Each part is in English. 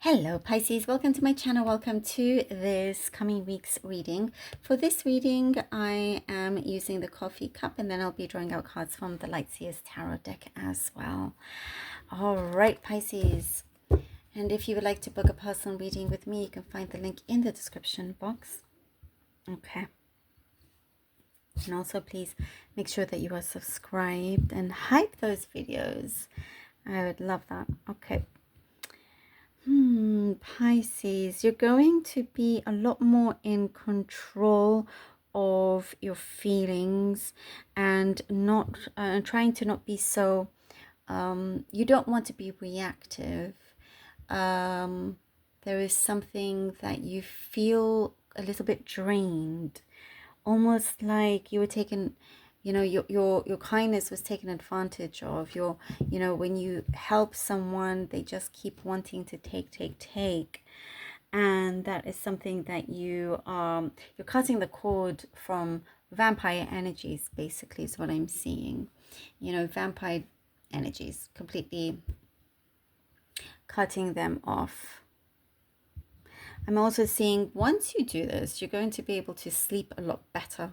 Hello Pisces, welcome to my channel. Welcome to this coming week's reading. For this reading, I am using the coffee cup and then I'll be drawing out cards from the Lightseers Tarot deck as well. All right, Pisces. And if you would like to book a personal reading with me, you can find the link in the description box. Okay. And also please make sure that you are subscribed and hype those videos. I would love that. Okay. Pisces, you're going to be a lot more in control of your feelings and not trying to not be so you don't want to be reactive. There is something that you feel a little bit drained, almost like you were taken, your kindness was taken advantage of. When you help someone, they just keep wanting to take, and that is something that you're cutting the cord from vampire energies, basically, is what I'm seeing. Vampire energies, completely cutting them off. I'm also seeing once you do this, you're going to be able to sleep a lot better.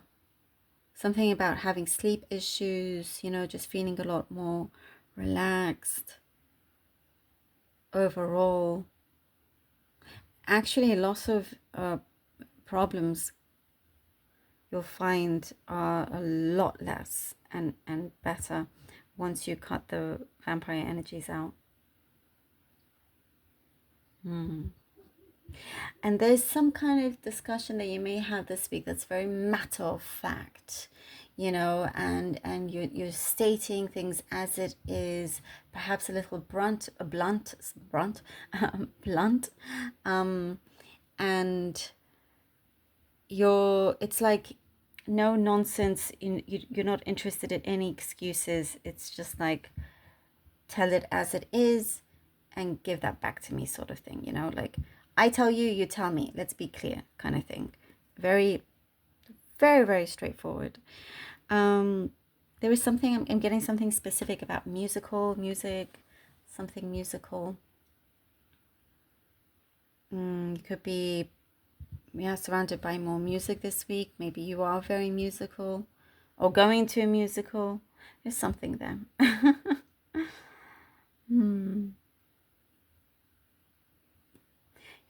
Something about having sleep issues, just feeling a lot more relaxed overall. Actually, lots of problems you'll find are a lot less and better once you cut the vampire energies out. And there's some kind of discussion that you may have this week that's very matter of fact, and you're stating things as it is, perhaps a little blunt, and it's like no nonsense. You're not interested in any excuses. It's just like, tell it as it is and give that back to me, sort of thing, like, I tell you, you tell me, let's be clear, kind of thing. Very, very, very straightforward. There is something, I'm getting something specific about music, something musical. You could be, surrounded by more music this week. Maybe you are very musical or going to a musical. There's something there.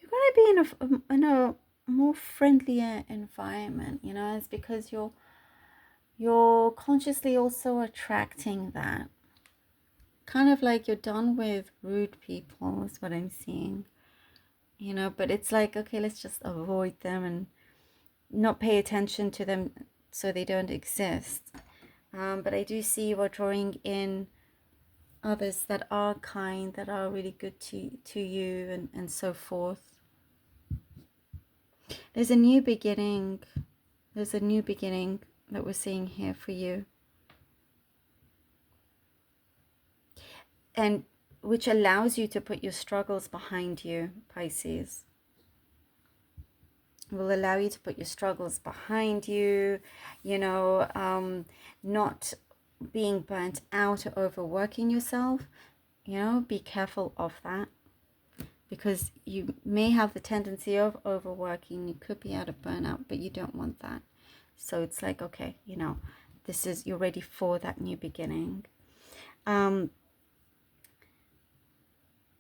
You're going to be in a more friendlier environment, it's because you're consciously also attracting that. Kind of like you're done with rude people is what I'm seeing, but it's like, okay, let's just avoid them and not pay attention to them so they don't exist. But I do see you are drawing in others that are kind, that are really good to you, and so forth. There's a new beginning. There's a new beginning that we're seeing here for you. And which allows you to put your struggles behind you, Pisces. It will allow you to put your struggles behind you, not being burnt out or overworking yourself. Be careful of that, because you may have the tendency of overworking. You could be out of burnout, but you don't want that. So it's like, okay, this is, you're ready for that new beginning.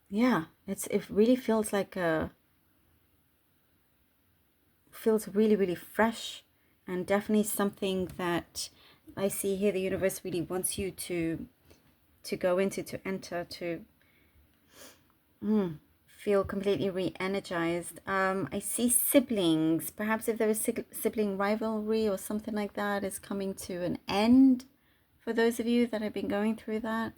Yeah, it really feels like feels really, really fresh, and definitely something that I see here the universe really wants you to go into, to enter, to feel completely re-energized. I see siblings. Perhaps if there is sibling rivalry or something like that is coming to an end for those of you that have been going through that.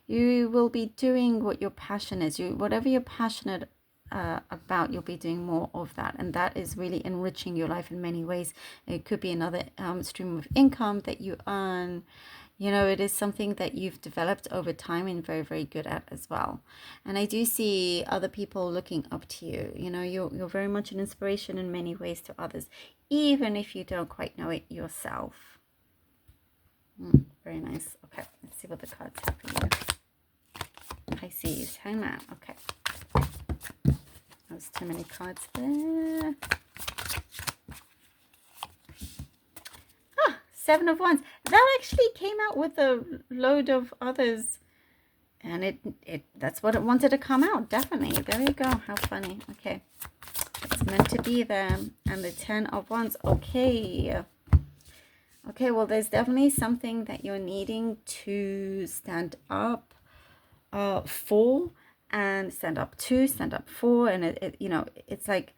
You will be doing what your passion is. Whatever you're passionate about, you'll be doing more of that, and that is really enriching your life in many ways. It could be another stream of income that you earn. It is something that you've developed over time and very, very good at as well. And I do see other people looking up to you. You're very much an inspiration in many ways to others, even if you don't quite know it yourself. Very nice. Okay, let's see what the cards have for you. Pisces, Hangman. Okay. There's too many cards there. Ah, Seven of Wands. That actually came out with a load of others. And that's what it wanted to come out. Definitely. There you go. How funny. Okay. It's meant to be there. And the 10 of Wands. Okay. Okay, well, there's definitely something that you're needing to stand up for, and stand up to, stand up for. And it's like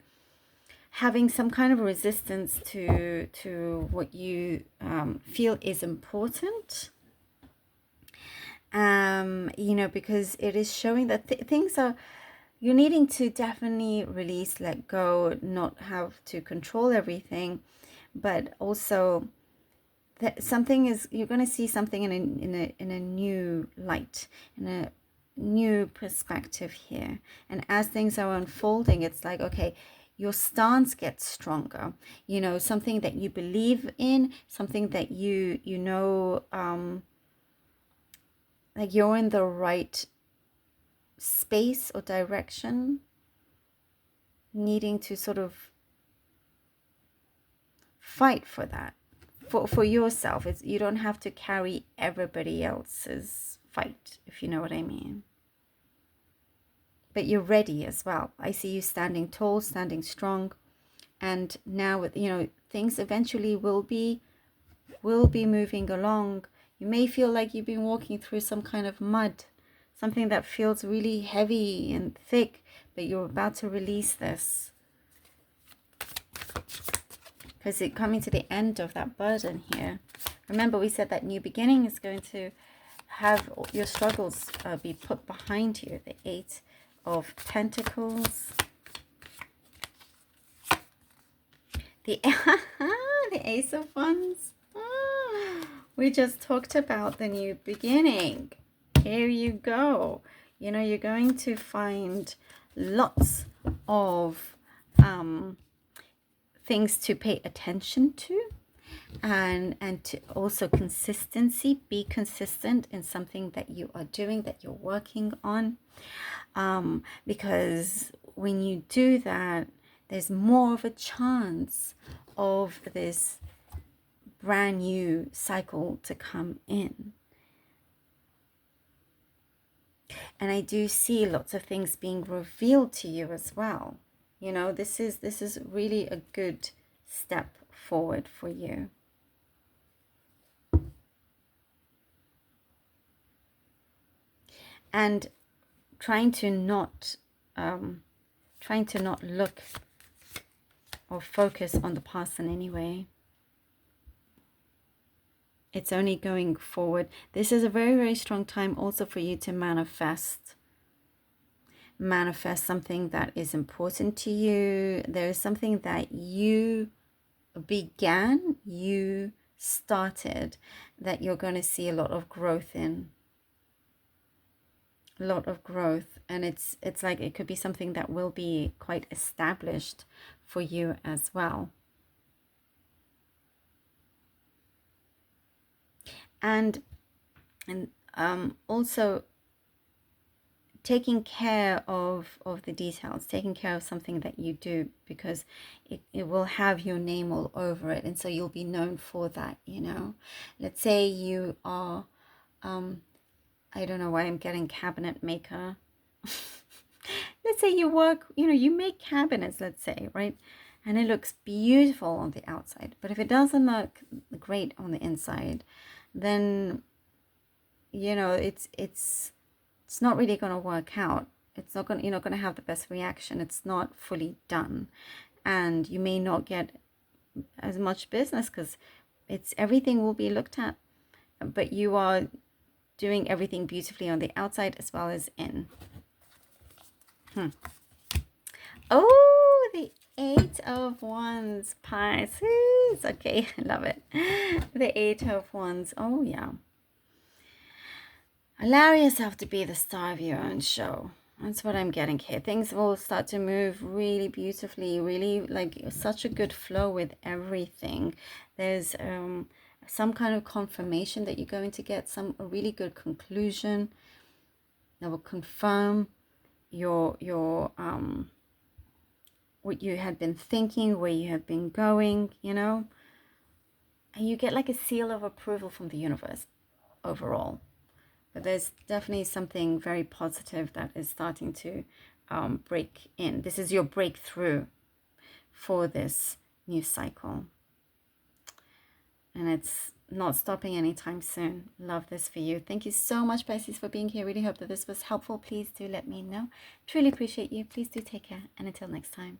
having some kind of resistance to what you feel is important. Because it is showing that things are, you're needing to definitely release, let go, not have to control everything, but also that something is, you're going to see something in a new light, in a new perspective here. And as things are unfolding, it's like, okay, your stance gets stronger, something that you believe in, something that like you're in the right space or direction, needing to sort of fight for that, for yourself. You don't have to carry everybody else's fight, if you know what I mean. But you're ready as well. I see you standing tall, standing strong, and now with things eventually will be moving along. You may feel like you've been walking through some kind of mud, something that feels really heavy and thick, but you're about to release this. Because it's coming to the end of that burden here. Remember, we said that new beginning is going to have your struggles be put behind you. The 8 of Pentacles. The Ace of Wands. We just talked about the new beginning. Here you go. You're going to find lots of things to pay attention to, and to also consistency. Be consistent in something that you are doing, that you're working on, because when you do that, there's more of a chance of this brand new cycle to come in. And I do see lots of things being revealed to you as well. This is really a good step forward for you. And trying to not look or focus on the past in any way. It's only going forward. This is a very, very strong time also for you to manifest something that is important to you. There is something that you began, you started, that you're going to see a lot of growth in. A lot of growth. And it's like it could be something that will be quite established for you as well. And also taking care of the details, taking care of something that you do, because it will have your name all over it, and so you'll be known for that. Let's say you are I don't know why I'm getting cabinet maker. Let's say you work, you make cabinets, let's say, right? And it looks beautiful on the outside, but if it doesn't look great on the inside, then it's not really going to work out. You're not going to have the best reaction. It's not fully done, and you may not get as much business because everything will be looked at, but you are doing everything beautifully on the outside as well as in. Oh, the 8 of Wands, Pisces. Okay, I love it. The 8 of Wands. Oh, yeah. Allow yourself to be the star of your own show. That's what I'm getting here. Things will start to move really beautifully, really like such a good flow with everything. There's some kind of confirmation that you're going to get a really good conclusion. that will confirm your what you had been thinking, where you have been going, you know. And you get like a seal of approval from the universe overall. But there's definitely something very positive that is starting to break in. This is your breakthrough for this new cycle. And it's not stopping anytime soon. Love this for you. Thank you so much, Pisces, for being here. Really hope that this was helpful. Please do let me know. Truly appreciate you. Please do take care. And until next time.